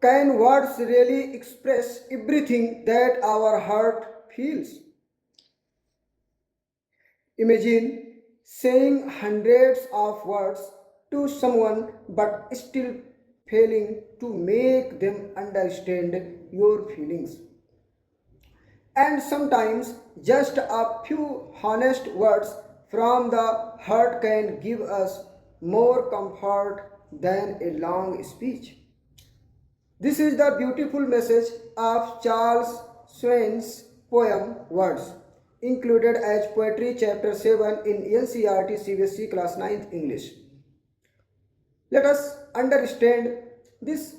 Can words really express everything that our heart feels? Imagine saying hundreds of words to someone but still failing to make them understand your feelings. And sometimes just a few honest words from the heart can give us more comfort than a long speech. This is the beautiful message of Charles Swin's poem Words, included as Poetry Chapter 7 in NCERT CBSE Class 9th English. Let us understand this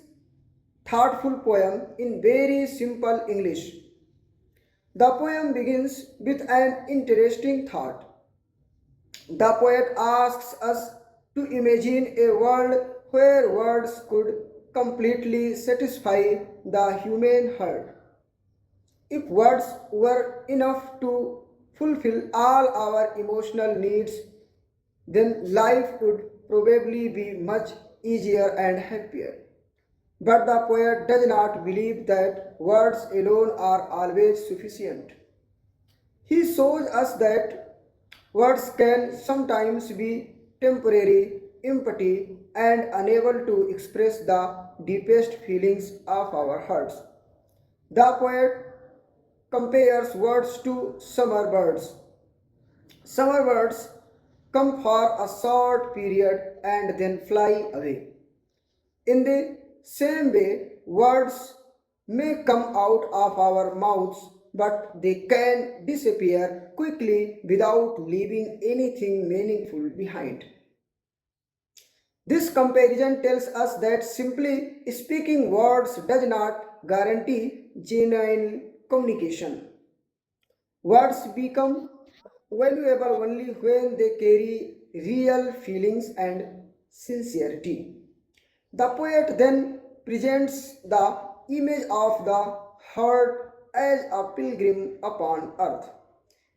thoughtful poem in very simple English. The poem begins with an interesting thought. The poet asks us to imagine a world where words could completely satisfy the human heart. If words were enough to fulfill all our emotional needs, then life would probably be much easier and happier. But the poet does not believe that words alone are always sufficient. He shows us that words can sometimes be temporary, empty, and unable to express the deepest feelings of our hearts. The poet compares words to summer birds. Summer birds come for a short period and then fly away. In the same way, words may come out of our mouths, but they can disappear quickly without leaving anything meaningful behind. This comparison tells us that simply speaking words does not guarantee genuine communication. Words become valuable only when they carry real feelings and sincerity. The poet then presents the image of the heart as a pilgrim upon earth.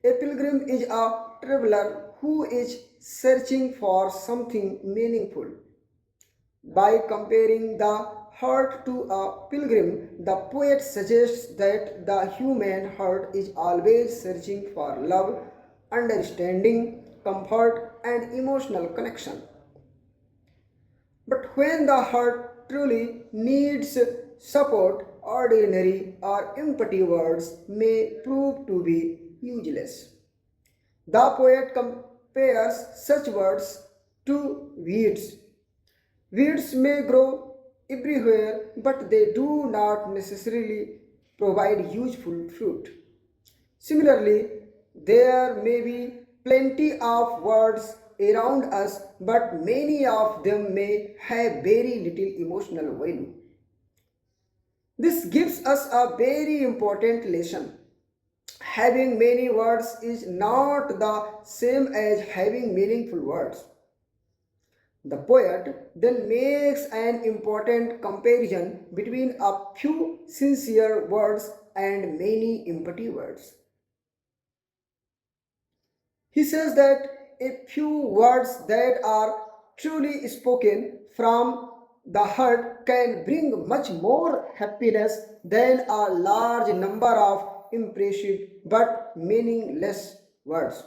A pilgrim is a traveler who is searching for something meaningful. By comparing the heart to a pilgrim, the poet suggests that the human heart is always searching for love, understanding, comfort, and emotional connection. But when the heart truly needs support, ordinary or empty words may prove to be useless. The poet compares such words to weeds. Weeds may grow everywhere, but they do not necessarily provide useful fruit. Similarly, there may be plenty of words around us, but many of them may have very little emotional value. This gives us a very important lesson. Having many words is not the same as having meaningful words. The poet then makes an important comparison between a few sincere words and many empty words. He says that a few words that are truly spoken from the heart can bring much more happiness than a large number of impressive but meaningless words.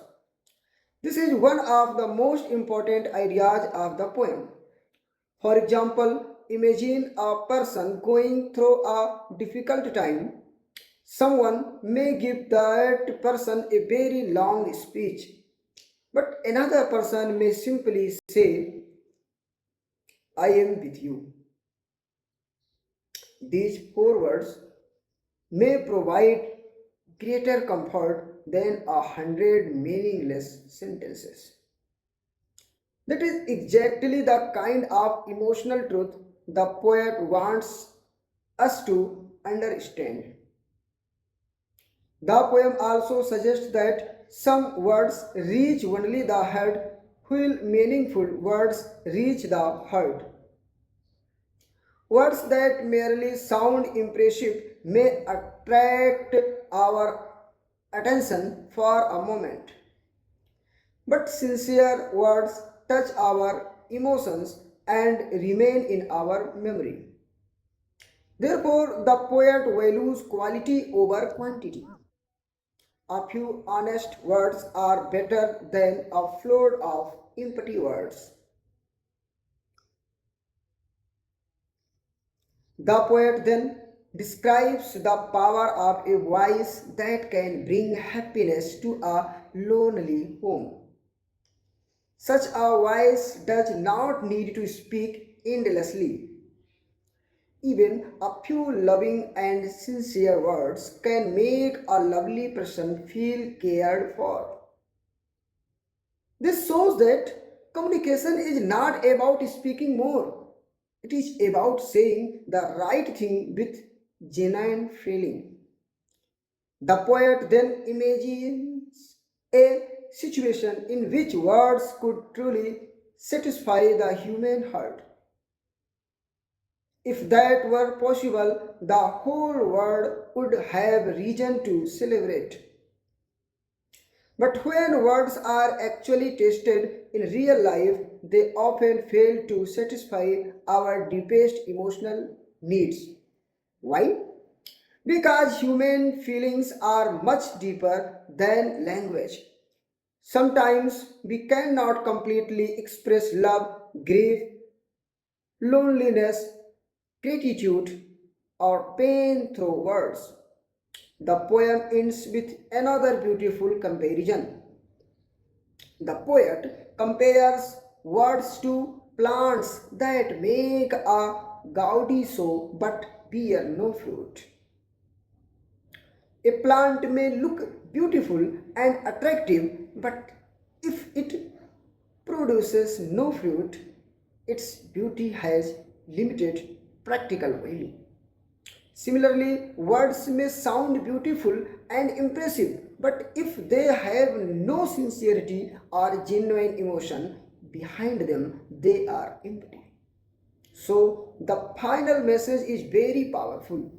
This is one of the most important ideas of the poem. For example, imagine a person going through a difficult time. Someone may give that person a very long speech, but another person may simply say, I am with you. These four words may provide greater comfort than 100 meaningless sentences. That is exactly the kind of emotional truth the poet wants us to understand. The poem also suggests that some words reach only the head, while meaningful words reach the heart. Words that merely sound impressive may attract our attention for a moment, but sincere words touch our emotions and remain in our memory. Therefore, the poet values quality over quantity. A few honest words are better than a flood of empty words. The poet then describes the power of a voice that can bring happiness to a lonely home. Such a voice does not need to speak endlessly. Even a few loving and sincere words can make a lovely person feel cared for. This shows that communication is not about speaking more. It is about saying the right thing with genuine feeling. The poet then imagines a situation in which words could truly satisfy the human heart. If that were possible, the whole world would have reason to celebrate. But when words are actually tested in real life, they often fail to satisfy our deepest emotional needs. Why? Because human feelings are much deeper than language. Sometimes we cannot completely express love, grief, loneliness, gratitude, or pain through words. The poem ends with another beautiful comparison. The poet compares words to plants that make a gaudy show but bear no fruit. A plant may look beautiful and attractive, but if it produces no fruit, its beauty has limited practical value. Similarly, words may sound beautiful and impressive, but if they have no sincerity or genuine emotion behind them, they are empty. So, the final message is very powerful.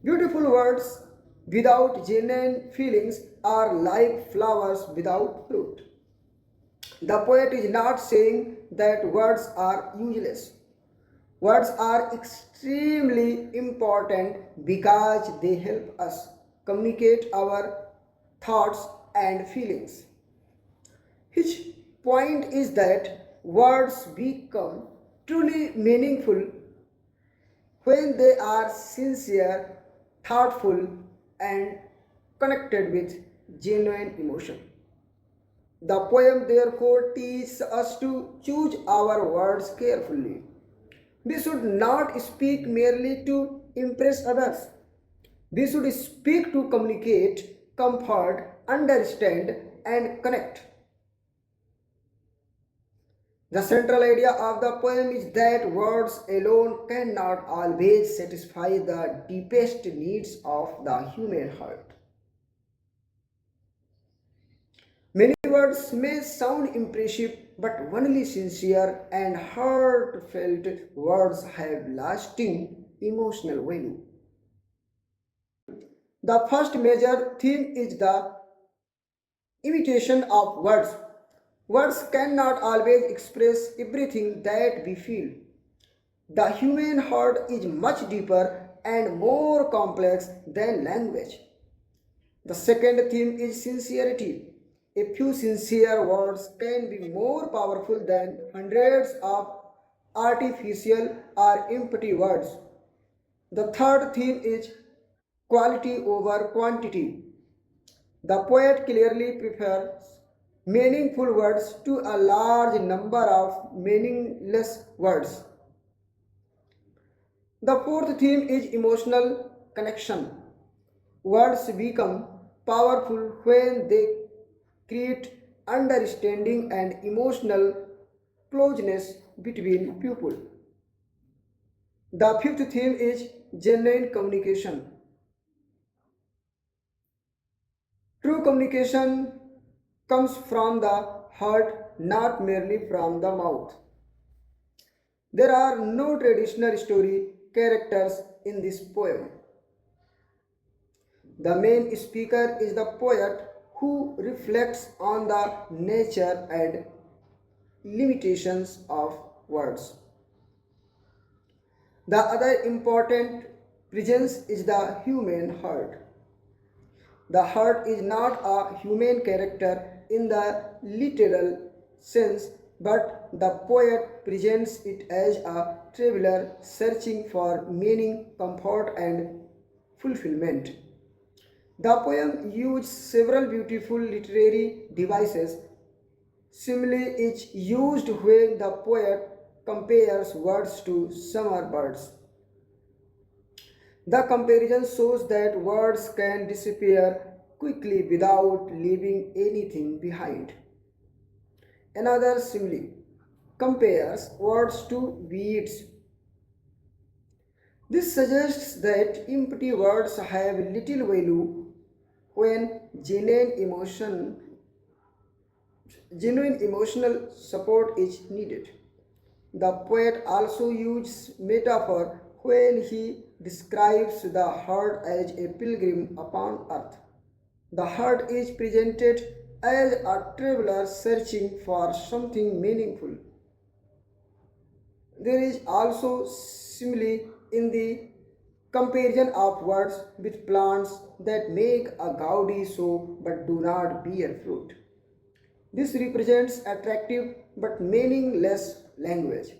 Beautiful words without genuine feelings are like flowers without fruit. The poet is not saying that words are useless. Words are extremely important because they help us communicate our thoughts and feelings. His point is that words become truly meaningful when they are sincere, thoughtful, and connected with genuine emotion. The poem therefore teaches us to choose our words carefully. We should not speak merely to impress others. We should speak to communicate, comfort, understand, and connect. The central idea of the poem is that words alone cannot always satisfy the deepest needs of the human heart. Many words may sound impressive, but only sincere and heartfelt words have lasting emotional value. The first major theme is the imitation of words. Words cannot always express everything that we feel. The human heart is much deeper and more complex than language. The second theme is sincerity. A few sincere words can be more powerful than hundreds of artificial or empty words. The third theme is quality over quantity. The poet clearly prefers meaningful words to a large number of meaningless words. The fourth theme is emotional connection. Words become powerful when they create understanding and emotional closeness between people. The fifth theme is genuine communication. True communication comes from the heart, not merely from the mouth. There are no traditional story characters in this poem. The main speaker is the poet who reflects on the nature and limitations of words. The other important presence is the human heart. The heart is not a human character in the literal sense, but the poet presents it as a traveler searching for meaning, comfort, and fulfillment. The poem used several beautiful literary devices. Simile is used when the poet compares words to summer birds. The comparison shows that words can disappear quickly without leaving anything behind. Another simile compares words to weeds. This suggests that empty words have little value when genuine emotional support is needed. The poet also uses metaphor when he describes the heart as a pilgrim upon earth. The heart is presented as a traveler searching for something meaningful. There is also simile in the comparison of words with plants that make a gaudy show but do not bear fruit. This represents attractive but meaningless language.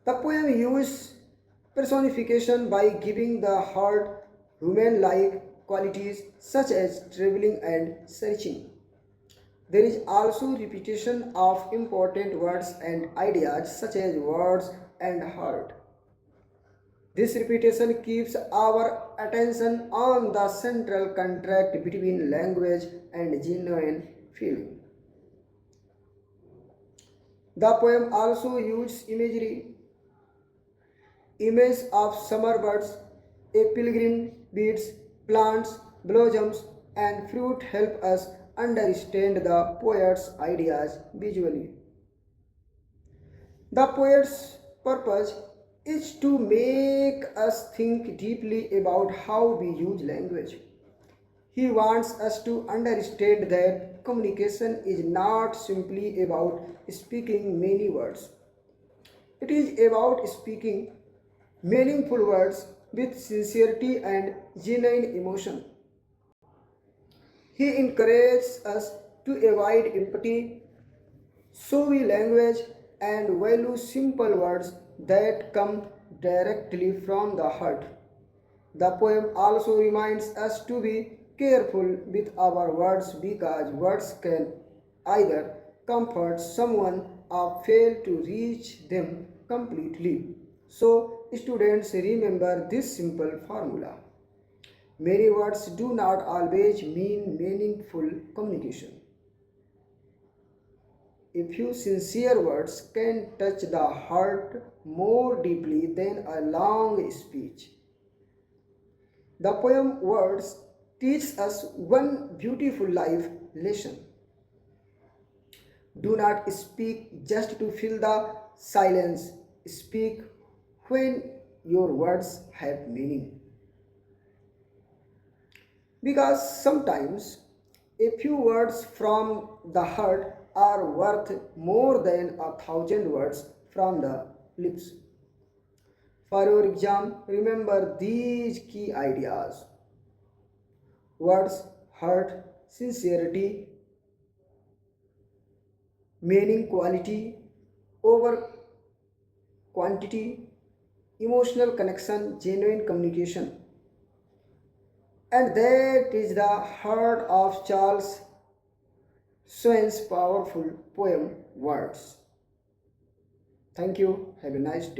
The poem uses personification by giving the heart human like qualities such as traveling and searching. There is also repetition of important words and ideas such as words and heart. This repetition keeps our attention on the central contract between language and genuine feeling. The poem also uses imagery, image of summer birds, a pilgrim, beads, plants, blossoms, and fruit help us understand the poet's ideas visually. The poet's purpose is to make us think deeply about how we use language. He wants us to understand that communication is not simply about speaking many words. It is about speaking meaningful words with sincerity and genuine emotion. He encourages us to avoid empty, showy language and value simple words that come directly from the heart. The poem also reminds us to be careful with our words because words can either comfort someone or fail to reach them completely. So, students remember this simple formula. Many words do not always mean meaningful communication. A few sincere words can touch the heart more deeply than a long speech. The poem words teach us one beautiful life lesson. Do not speak just to fill the silence. Speak when your words have meaning. Because sometimes a few words from the heart are worth more than 1,000 words from the lips. For your exam, remember these key ideas: words, heart, sincerity, meaning, quality, over quantity, emotional connection, genuine communication. And that is the heart of Charles Swin's powerful poem, Words. Thank you. Have a nice day.